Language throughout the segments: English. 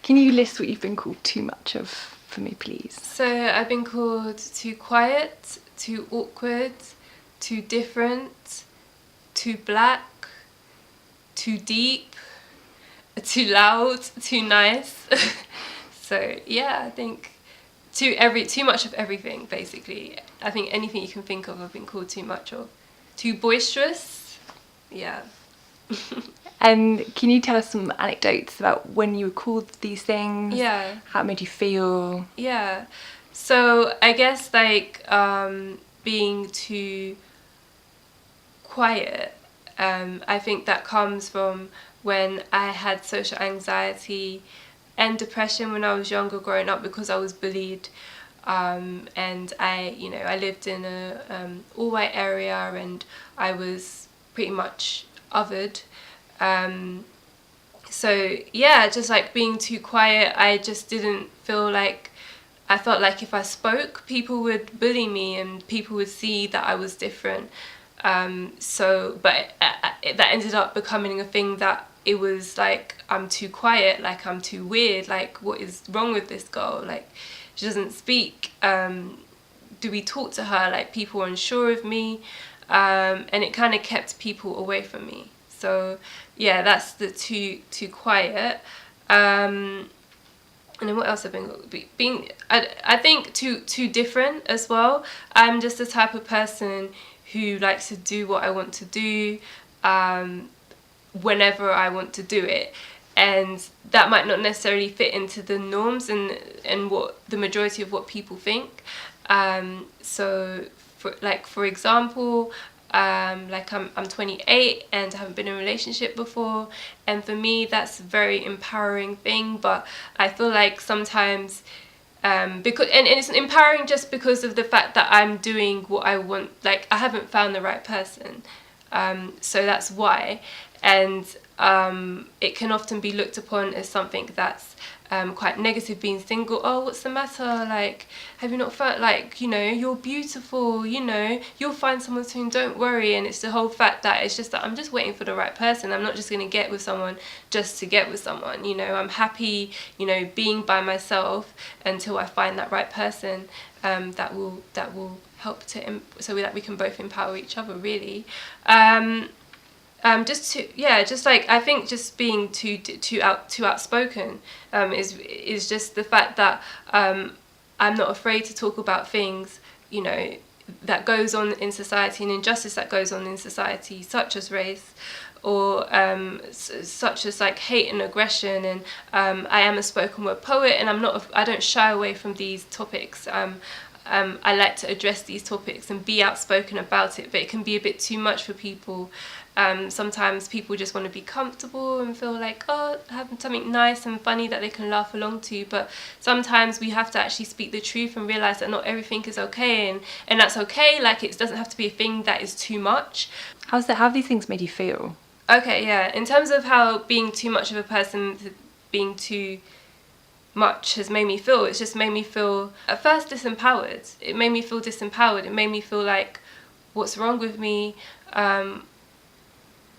Can you list what you've been called too much of for me, please? So I've been called too quiet, too awkward, too different, too black, too deep, too loud, too nice. So yeah, I think too much of everything, basically. I think anything you can think of I've been called too much of. Too boisterous, yeah. And can you tell us some anecdotes about when you were called these things? Yeah. How it made you feel? Yeah. So I guess like being too quiet, I think that comes from when I had social anxiety and depression when I was younger growing up, because I was bullied. And I lived in a all-white area, and I was pretty much othered. So yeah, just like being too quiet, I just didn't feel like, I felt like if I spoke, people would bully me and people would see that I was different. But that ended up becoming a thing that it was like, I'm too quiet, like I'm too weird, like what is wrong with this girl? Like she doesn't speak. Do we talk to her? Like people are unsure of me. And it kind of kept people away from me. So yeah, that's the too quiet. And then what else have been I think too different as well. I'm just the type of person who likes to do what I want to do, whenever I want to do it, and that might not necessarily fit into the norms and what the majority of what people think. So for example, like I'm 28 and I haven't been in a relationship before, and for me that's a very empowering thing, but I feel like sometimes because and it's empowering just because of the fact that I'm doing what I want, like I haven't found the right person, so that's why. And it can often be looked upon as something that's quite negative, being single. Oh, what's the matter? Like, have you not felt like, you're beautiful, you'll find someone soon, don't worry. And it's the whole fact that it's just that I'm just waiting for the right person. I'm not just going to get with someone just to get with someone. I'm happy, being by myself until I find that right person that will help so that we can both empower each other, really. Just like I think just being too outspoken is just the fact that I'm not afraid to talk about things that goes on in society, and injustice that goes on in society, such as race, or such as like hate and aggression. And I am a spoken word poet, and I don't shy away from these topics. I like to address these topics and be outspoken about it, but it can be a bit too much for people. Sometimes people just want to be comfortable and feel like, have something nice and funny that they can laugh along to, but sometimes we have to actually speak the truth and realise that not everything is okay, and that's okay. Like, it doesn't have to be a thing that is too much. How have these things made you feel? Okay, yeah, in terms of how being too much of a person, being too much has made me feel, it's just made me feel at first disempowered. It made me feel disempowered. It made me feel like, what's wrong with me?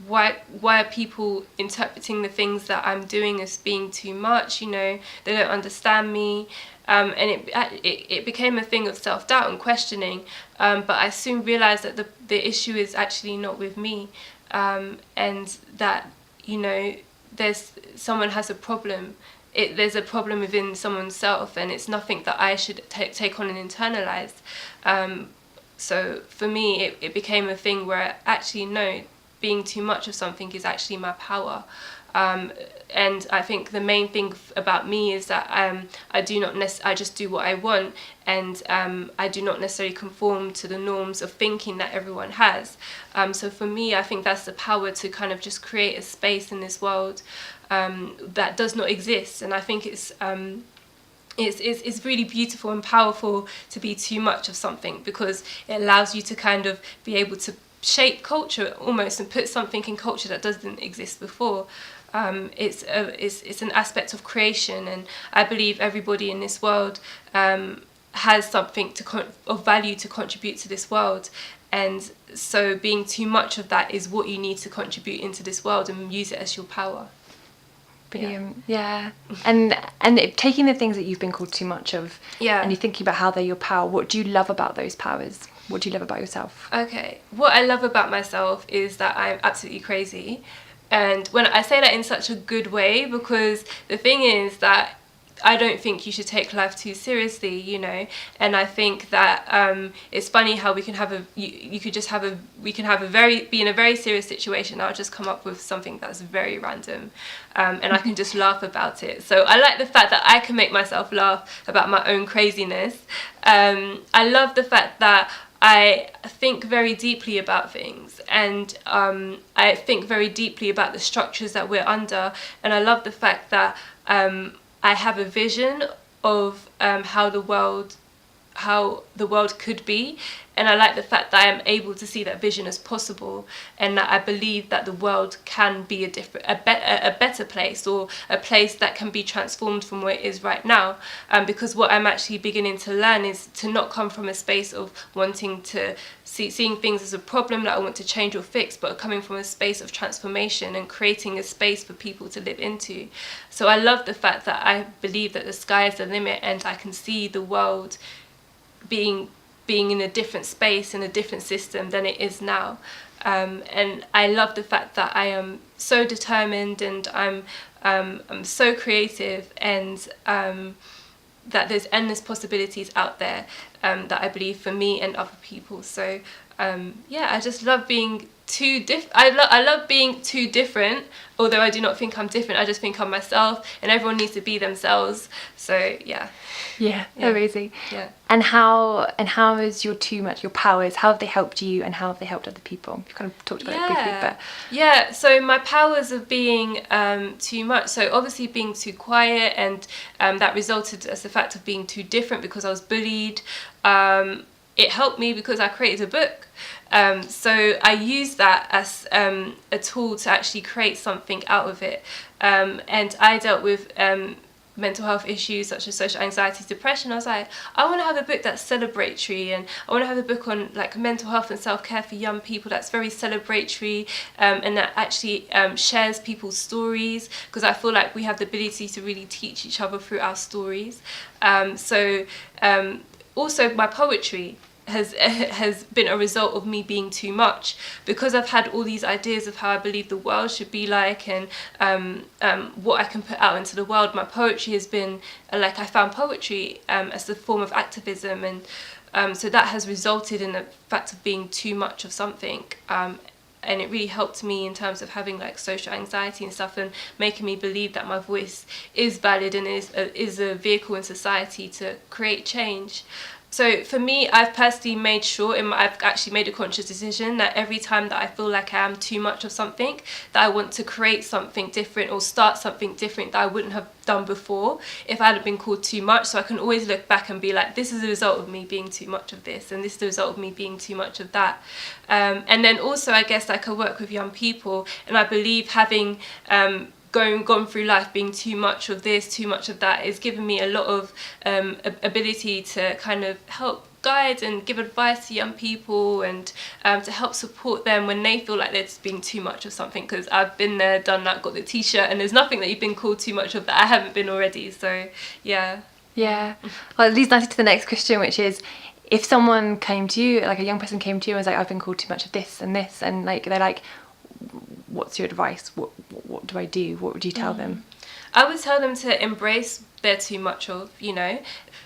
Why are people interpreting the things that I'm doing as being too much? They don't understand me, and it became a thing of self-doubt and questioning. But I soon realised that the issue is actually not with me, and that someone has a problem. There's a problem within someone's self, and it's nothing that I should take on and internalise. So for me, it became a thing where actually no, being too much of something is actually my power. And I think the main thing about me is that I just do what I want, and I do not necessarily conform to the norms of thinking that everyone has. So for me, I think that's the power to kind of just create a space in this world that does not exist. And I think it's really beautiful and powerful to be too much of something, because it allows you to kind of be able to shape culture almost and put something in culture that doesn't exist before. It's an aspect of creation, and I believe everybody in this world has something of value to contribute to this world. And so being too much of that is what you need to contribute into this world and use it as your power. Brilliant. Yeah. And taking the things that you've been called too much of, and you're thinking about how they're your power, what do you love about those powers? What do you love about yourself? Okay. What I love about myself is that I'm absolutely crazy. And when I say that in such a good way, because the thing is that I don't think you should take life too seriously, you know. And I think that it's funny how we can have be in a very serious situation. I'll just come up with something that's very random, and I can just laugh about it. So I like the fact that I can make myself laugh about my own craziness. I love the fact that I think very deeply about things, and I think very deeply about the structures that we're under, and I love the fact that I have a vision of how the world could be, and I like the fact that I am able to see that vision as possible, and that I believe that the world can be a better place, or a place that can be transformed from where it is right now. Because what I'm actually beginning to learn is to not come from a space of wanting to seeing things as a problem that I want to change or fix, but coming from a space of transformation and creating a space for people to live into. So I love the fact that I believe that the sky is the limit, and I can see the world being in a different space, in a different system than it is now. And I love the fact that I am so determined, and I'm so creative, and that there's endless possibilities out there, that I believe for me and other people. So I just love being I love being too different, although I do not think I'm different. I just think I'm myself, and everyone needs to be themselves. So yeah, amazing. Yeah. And how is your powers, how have they helped you, and how have they helped other people? You've kind of talked about it briefly, but so my powers of being too much, so obviously being too quiet, and that resulted as the fact of being too different because I was bullied. It helped me because I created a book. So I used that as a tool to actually create something out of it. And I dealt with mental health issues such as social anxiety, depression. I was like, I want to have a book that's celebratory, and I want to have a book on like mental health and self-care for young people that's very celebratory, and that actually shares people's stories, because I feel like we have the ability to really teach each other through our stories. Also my poetry has been a result of me being too much, because I've had all these ideas of how I believe the world should be like, and what I can put out into the world. My poetry has been I found poetry as a form of activism, and so that has resulted in the fact of being too much of something, and it really helped me in terms of having like social anxiety and stuff, and making me believe that my voice is valid and is a vehicle in society to create change. So for me, I've personally made sure, I've actually made a conscious decision that every time that I feel like I am too much of something, that I want to create something different or start something different that I wouldn't have done before if I hadn't been called too much. So I can always look back and be like, this is the result of me being too much of this, and this is the result of me being too much of that. And then also, I guess, like, I work with young people, and I believe having gone through life being too much of this, too much of that, is giving me a lot of ability to kind of help guide and give advice to young people, and to help support them when they feel like they're just being too much of something, because I've been there, done that, got the t-shirt, and there's nothing that you've been called too much of that I haven't been already. So yeah. Well, it leads nicely to the next question, which is, if someone came to you, like a young person came to you and was like, I've been called too much of this and this, and like they're like, what's your advice? What do I do? What would you tell them? I would tell them to embrace their too much of, you know.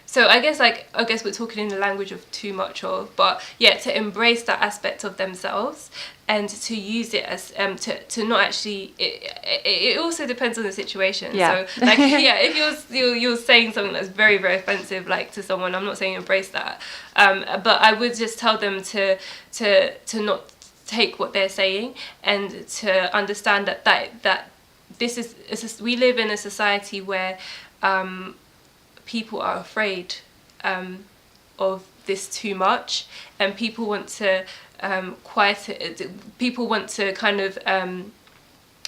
So I guess we're talking in the language of too much of, but yeah, to embrace that aspect of themselves, and to use it as to not actually. It also depends on the situation. Yeah. So like if you're saying something that's very, very offensive, like, to someone, I'm not saying embrace that, but I would just tell them to not take what they're saying, and to understand that this is we live in a society where people are afraid of this too much, and people want to quiet it. People want to kind of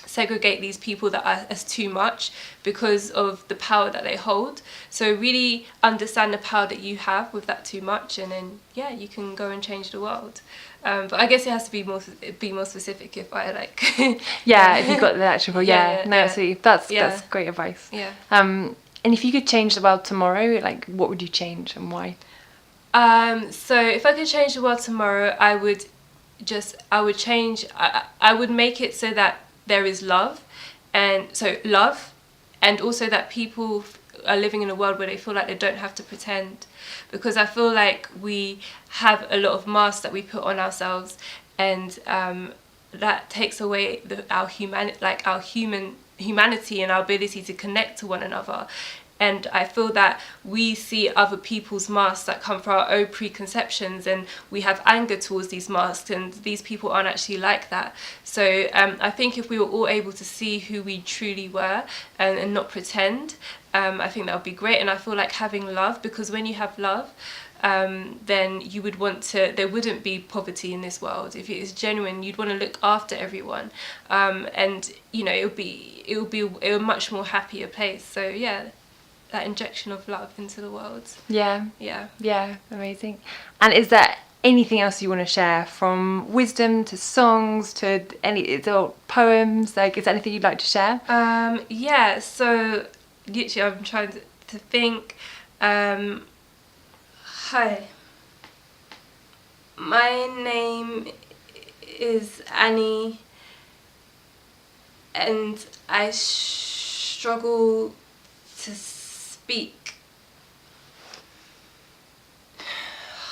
segregate these people that are as too much because of the power that they hold. So really understand the power that you have with that too much, and then you can go and change the world. But I guess it has to be more specific if I like. Yeah, if you got the actual, absolutely. That's great advice. Yeah. And if you could change the world tomorrow, like, what would you change and why? So if I could change the world tomorrow, I would make it so that there is love, and also that people are living in a world where they feel like they don't have to pretend, because I feel like we have a lot of masks that we put on ourselves, and that takes away our humanity and our ability to connect to one another. And I feel that we see other people's masks that come from our own preconceptions, and we have anger towards these masks, and these people aren't actually like that. So I think if we were all able to see who we truly were and not pretend, I think that would be great. And I feel like having love, because when you have love, then you would there wouldn't be poverty in this world. If it is genuine, you'd want to look after everyone, and it would be a much more happier place. So yeah, that injection of love into the world. Yeah, amazing. And is there anything else you want to share, from wisdom to songs to poems? Like, is there anything you'd like to share? So literally I'm trying to think. Hi, my name is Annie, and I struggle to speak.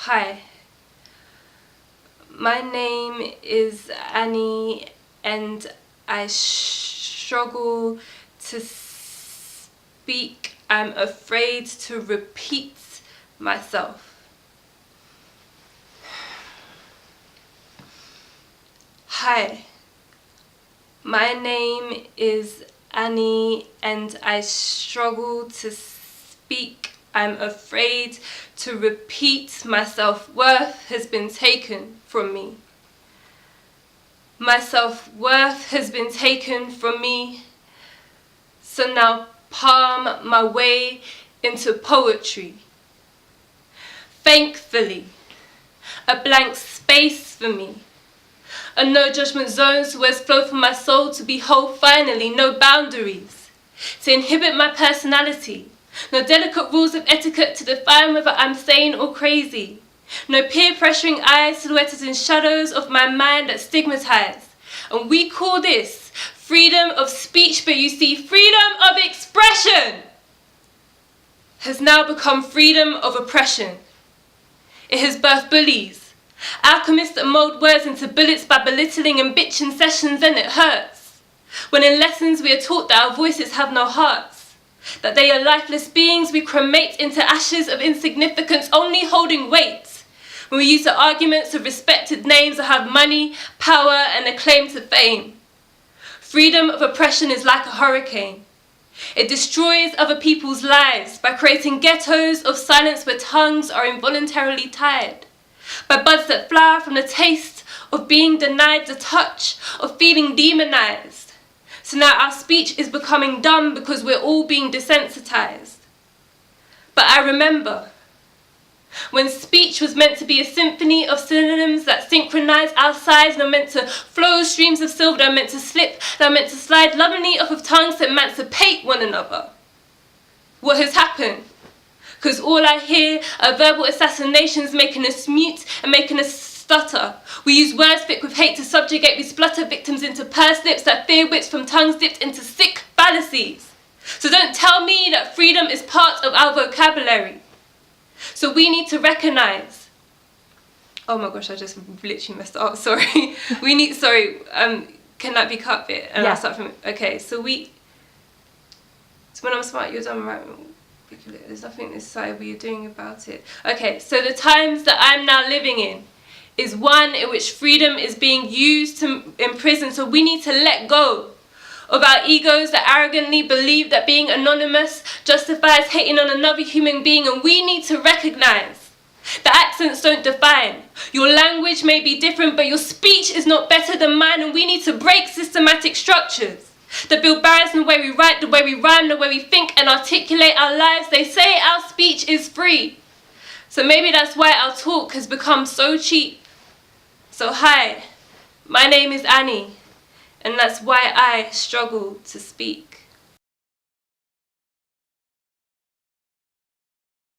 Hi, my name is Annie, and I struggle to speak. I'm afraid to repeat myself. Hi, my name is Annie, and I struggle to speak. I'm afraid to repeat. My self-worth has been taken from me. My self-worth has been taken from me. So now palm my way into poetry. Thankfully, a blank space for me. A no judgment zones where it's flow from my soul to be whole finally. No boundaries to inhibit my personality. No delicate rules of etiquette to define whether I'm sane or crazy. No peer pressuring eyes silhouetted in shadows of my mind that stigmatize. And we call this freedom of speech, but you see, freedom of expression has now become freedom of oppression. It has birthed bullies, alchemists that mold words into bullets by belittling and bitching sessions, and it hurts. When in lessons we are taught that our voices have no hearts, that they are lifeless beings we cremate into ashes of insignificance, only holding weight. When we use the arguments of respected names that have money, power, and a claim to fame. Freedom of oppression is like a hurricane. It destroys other people's lives by creating ghettos of silence where tongues are involuntarily tied, by buds that flower from the taste of being denied the touch of feeling demonized. So now our speech is becoming dumb because we're all being desensitized. But I remember when speech was meant to be a symphony of synonyms that synchronize our sides, and are meant to flow streams of silver, that are meant to slip, that are meant to slide lovingly off of tongues to emancipate one another. What has happened? Because all I hear are verbal assassinations making us mute and making us stutter. We use words thick with hate to subjugate, we splutter victims into pursed lips that fear whips from tongues dipped into sick fallacies. So don't tell me that freedom is part of our vocabulary. So we need to recognize. Oh my gosh, I just literally messed up. Sorry. Can that be cut bit? And yeah. I'll start from. Okay, so when I'm smart, you're dumb, right? There's nothing this side we are doing about it. Okay, so the times that I'm now living in is one in which freedom is being used to imprison. So we need to let go of our egos that arrogantly believe that being anonymous justifies hating on another human being, and we need to recognize that accents don't define. Your language may be different, but your speech is not better than mine, and we need to break systematic structures that build barriers in the way we write, the way we rhyme, the way we think and articulate our lives. They say our speech is free, so maybe that's why our talk has become so cheap. So hi, my name is Annie, and that's why I struggle to speak.